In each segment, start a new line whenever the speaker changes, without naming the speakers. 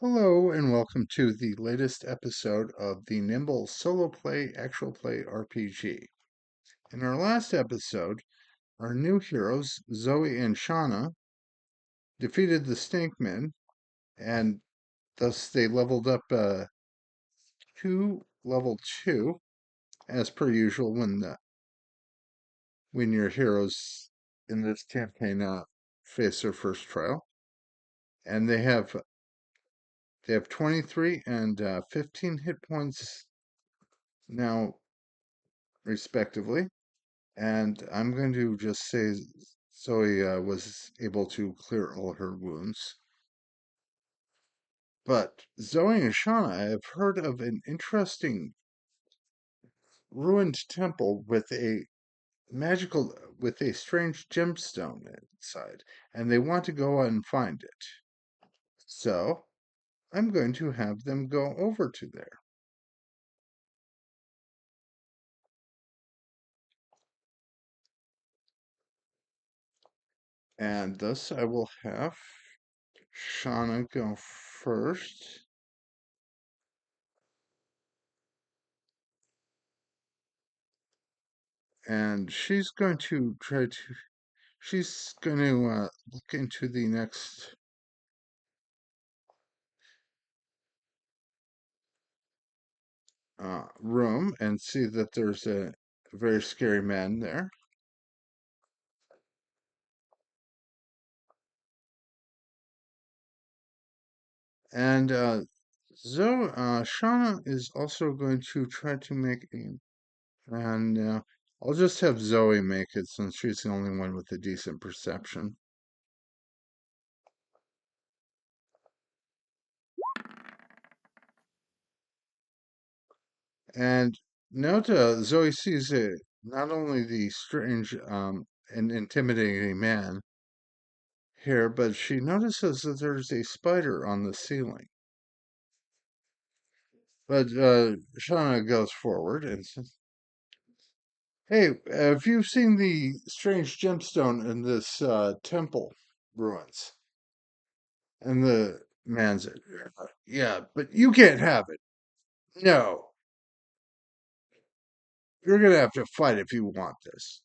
Hello and welcome to the latest episode of the Nimble Solo Play Actual Play RPG. In our last episode, our new heroes, Zoey and Shana, defeated the Stinkmen, and thus they leveled up to level 2, as per usual when your heroes in this campaign face their first trial. And they have 23 and 15 hit points now, respectively. And I'm going to just say Zoe was able to clear all her wounds. But Zoe and Shauna, I've heard of an interesting ruined temple with a strange gemstone inside, and they want to go and find it. So I'm going to have them go over to there. And thus I will have Shauna go first. And she's going to look into the next room and see that there's a very scary man there. And Shauna is also going to try to make and I'll just have Zoe make it since she's the only one with a decent perception. And note Zoe sees not only the strange and intimidating man here, but she notices that there's a spider on the ceiling. But Shauna goes forward and says, "Hey, have you seen the strange gemstone in this temple ruins?" And the man said, "Yeah, but you can't have it. No, you're gonna have to fight if you want this."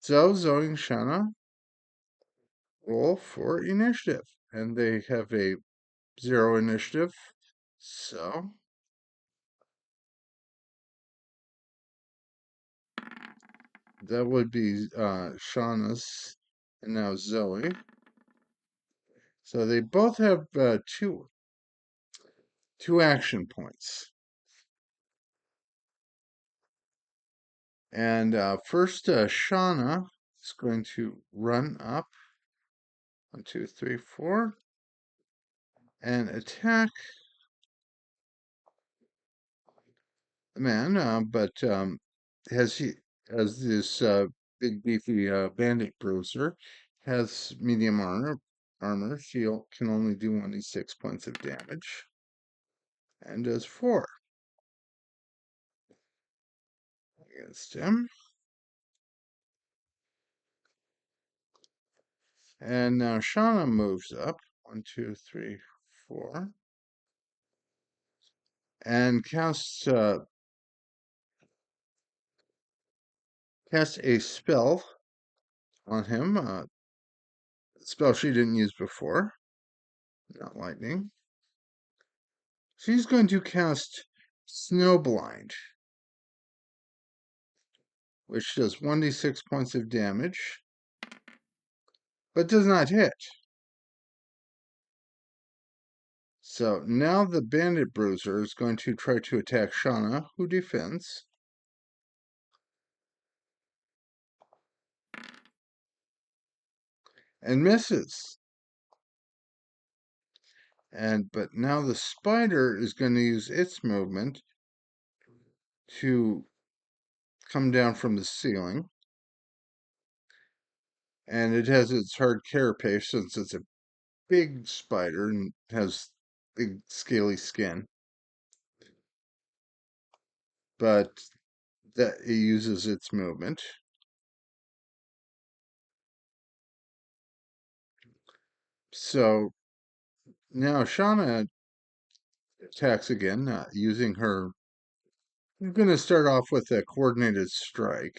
So Zoe and Shauna roll for initiative, and they have a 0 initiative. So that would be Shauna's, and now Zoe. So they both have two action points. And first, Shauna is going to run up 1, 2, 3, 4 and attack the man. But as this big beefy bandit bruiser has medium armor, she can only do 1d6 points of damage and does 4 against him. And now Shauna moves up 1, 2, 3, 4 and casts a spell on him. Spell she didn't use before, not lightning. She's going to cast Snowblind, which does 1d6 points of damage, but does not hit. So now the Bandit Bruiser is going to try to attack Shauna, who defends. And misses. But now the spider is going to use its movement to come down from the ceiling. And it has its hard carapace since it's a big spider and has big scaly skin. But that it uses its movement. So Now Shauna attacks again, using her. I'm going to start off with a coordinated strike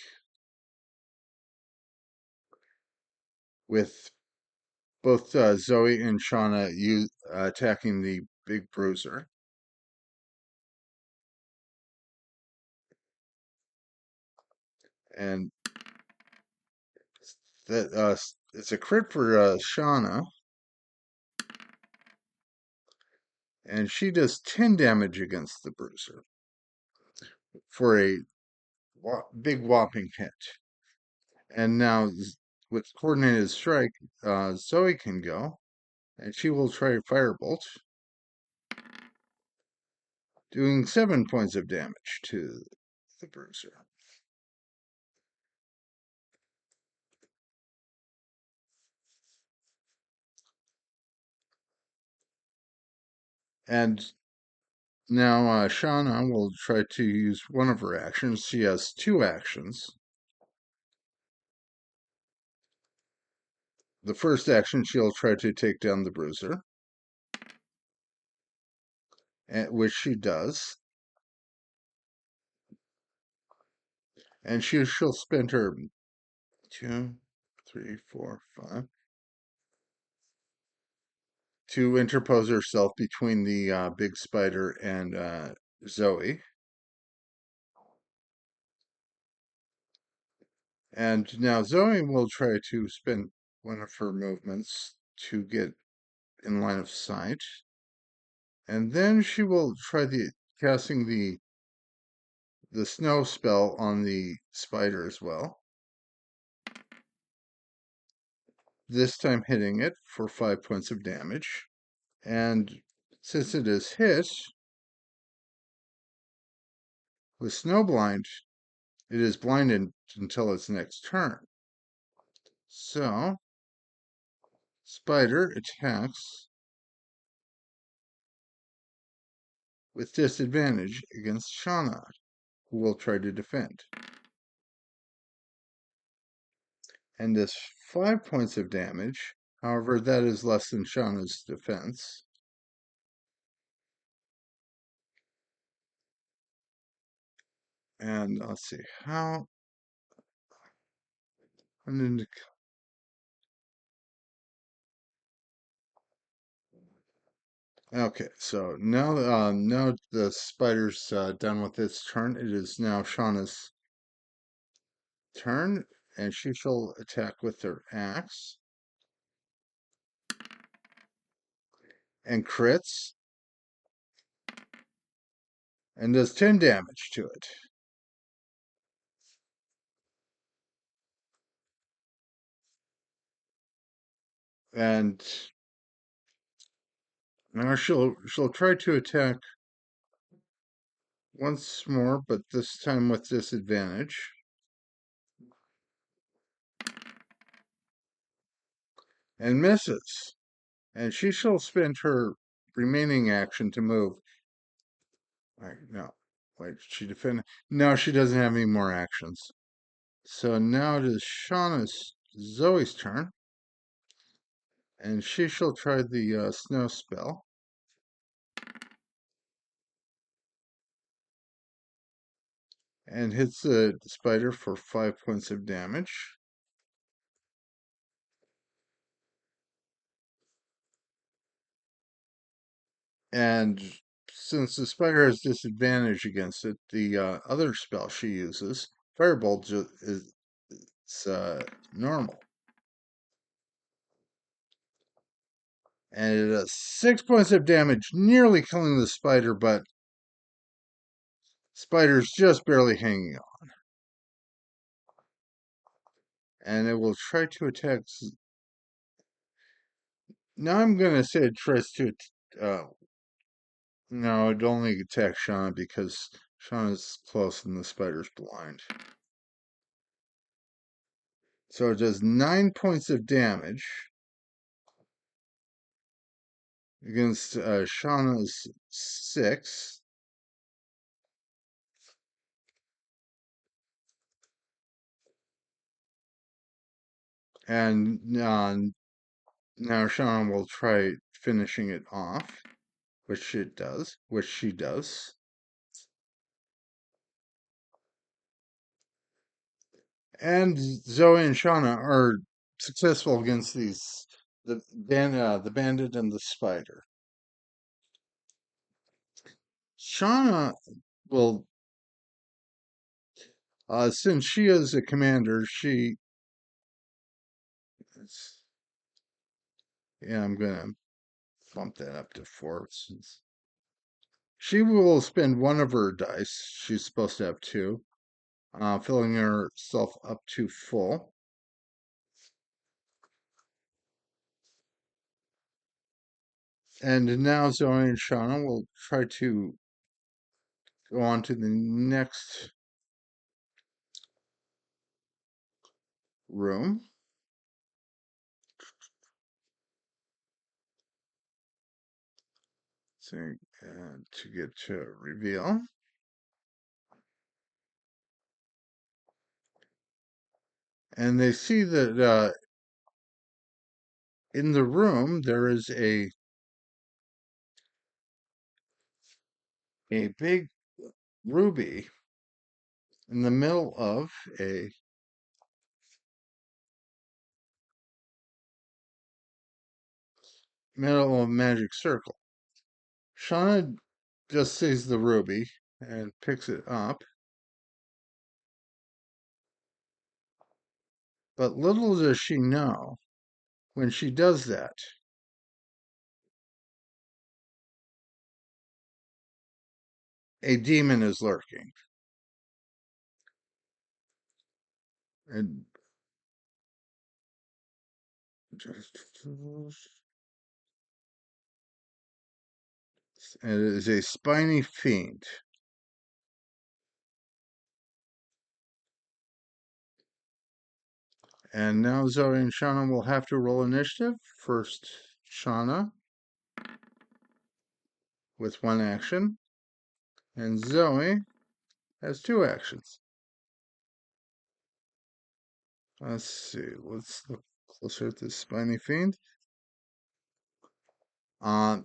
with both Zoe and Shauna attacking the big bruiser. And that it's a crit for Shauna, and she does 10 damage against the bruiser for a big whopping hit. And now with coordinated strike, Zoe can go, and she will try Firebolt, doing 7 points of damage to the bruiser. And now Shauna will try to use one of her actions. She has 2 actions. The first action, she'll try to take down the bruiser, which she does. And she'll spend her 2, 3, 4, 5 to interpose herself between the big spider and Zoe. And now Zoe will try to spend one of her movements to get in line of sight. And then she will try casting the snow spell on the spider as well. This time hitting it for 5 points of damage. And since it is hit with Snowblind, it is blinded until its next turn. So, Spider attacks with disadvantage against Shauna, who will try to defend. And does 5 points of damage. However, that is less than Shauna's defense. And let's see, how. Okay, so now the spider's done with its turn. It is now Shauna's turn, and she shall attack with her axe and crits and does 10 damage to it. And now she'll try to attack once more, but this time with disadvantage. And misses. And she shall spend her remaining action to move. Right, no. Wait, she defend. No, she doesn't have any more actions. So now it is Zoe's turn. And she shall try the snow spell. And hits the spider for 5 points of damage. And since the spider has disadvantage against it, the other spell she uses, Firebolt, is normal. And it does 6 points of damage, nearly killing the spider, but spider's just barely hanging on. And it will try to attack. Now I'm going to say it tries to. No, it only attacks Shauna because Shauna's close and the spider's blind. So it does 9 points of damage against Shauna's 6. And now Shauna will try finishing it off, which she does. And Zoe and Shauna are successful against the bandit and the spider. Shauna will, since she is a commander, I'm gonna bump that up to 4 since she will spend one of her dice. She's supposed to have 2, filling herself up to full. And now Zoe and Shauna will try to go on to the next room. So, to get to reveal. And they see that in the room there is a big ruby in the middle of a magic circle. Shauna just sees the ruby and picks it up, but little does she know when she does that, a demon is lurking. And it is a spiny fiend. And now Zoe and Shauna will have to roll initiative. First, Shauna with 1 action, and Zoe has 2 actions. Let's see. Let's look closer at this spiny fiend.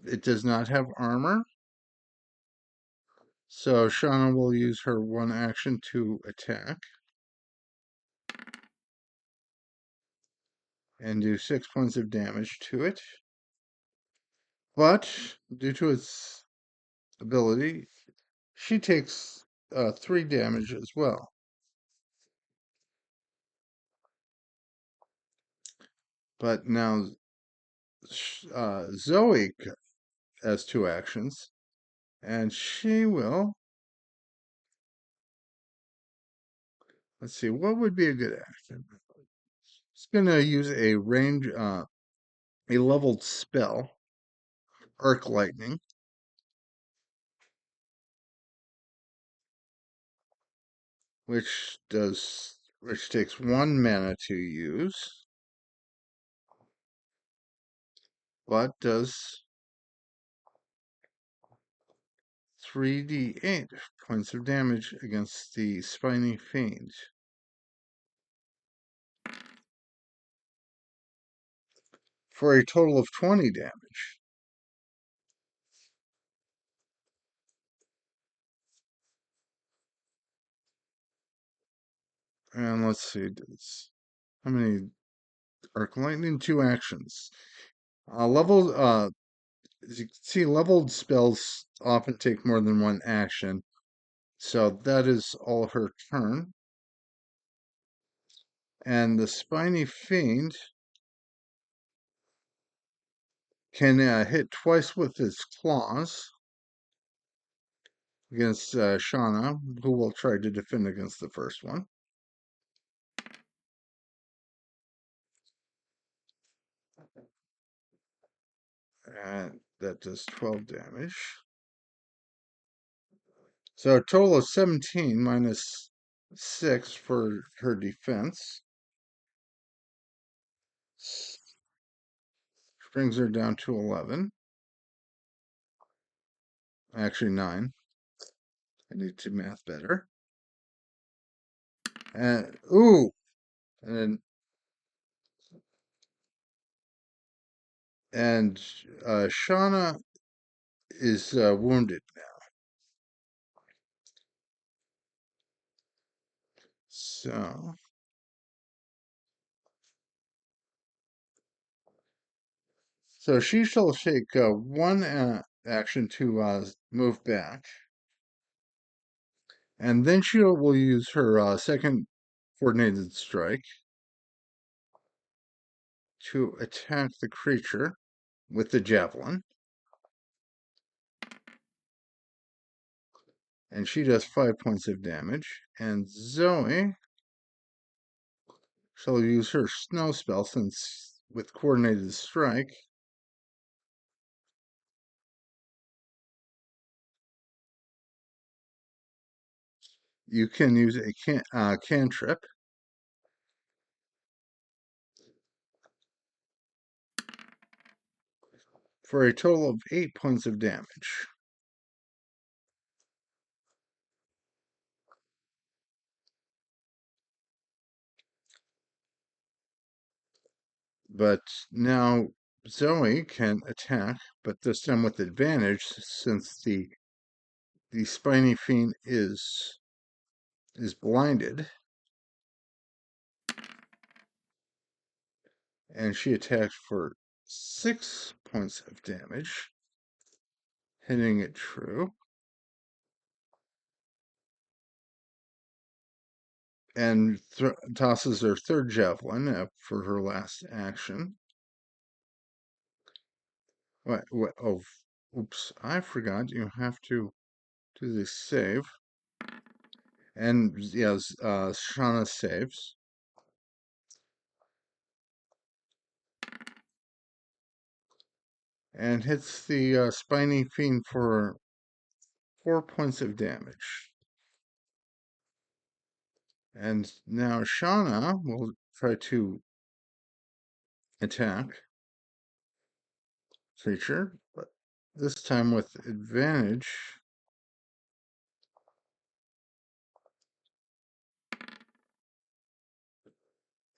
It does not have armor, so Shauna will use her 1 action to attack and do 6 points of damage to it. But due to its ability, she takes 3 damage as well. But now Zoe has 2 actions, and she will. Let's see, what would be a good action? It's going to use a leveled spell, Arc Lightning, which takes 1 mana to use, but does 3d8 points of damage against the spiny fiend. For a total of 20 damage. And let's see, how many Arc Lightning? 2 actions. As you can see, leveled spells often take more than 1 action. So that is all her turn. And the spiny fiend can hit twice with its claws against Shauna, who will try to defend against the first one. And that does 12 damage. So a total of 17 minus 6 for her defense. Brings her down to 11. Actually, 9. I need to math better. And, ooh! And And Shauna is wounded now. So she shall take one action to move back, and then she will use her second coordinated strike to attack the creature with the javelin. And she does 5 points of damage. And Zoe shall use her snow spell, since with coordinated strike. You can use a cantrip. For a total of 8 points of damage. But now Zoe can attack, but this time with advantage, since the spiny fiend is blinded. And she attacks for 6 points of damage, hitting it true. And tosses her third javelin for her last action. Oh, oops, I forgot. You have to do this save. And yes, Shana saves. And hits the spiny fiend for 4 points of damage. And now Shauna will try to attack creature, but this time with advantage.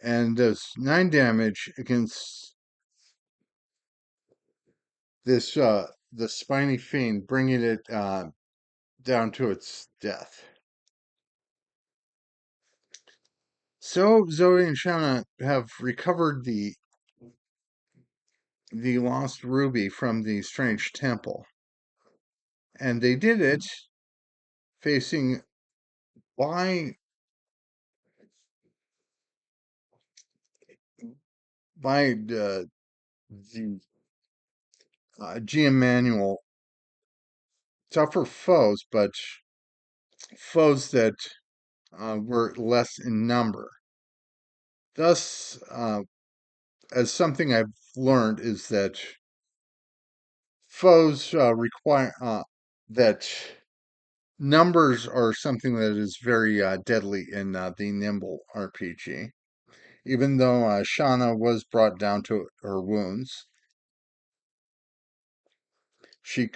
And does 9 damage against this the spiny fiend, bringing it down to its death. So Zoe and Shana have recovered the lost ruby from the strange temple, and they did it facing by the GM manual, tougher foes, but foes that were less in number. Thus, as something I've learned is that foes require that numbers are something that is very deadly in the Nimble RPG. Even though Shauna was brought down to her wounds, she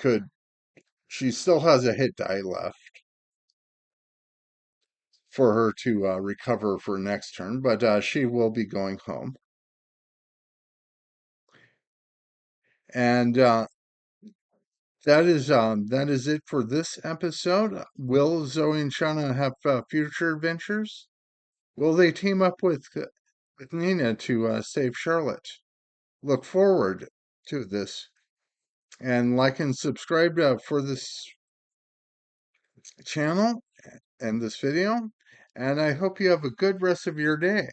still has a hit die left for her to recover for next turn, but she will be going home. And that is it for this episode. Will Zoe and Shauna have future adventures? Will they team up with Nina to save Charlotte? Look forward to this. And like and subscribe for this channel and this video. And I hope you have a good rest of your day.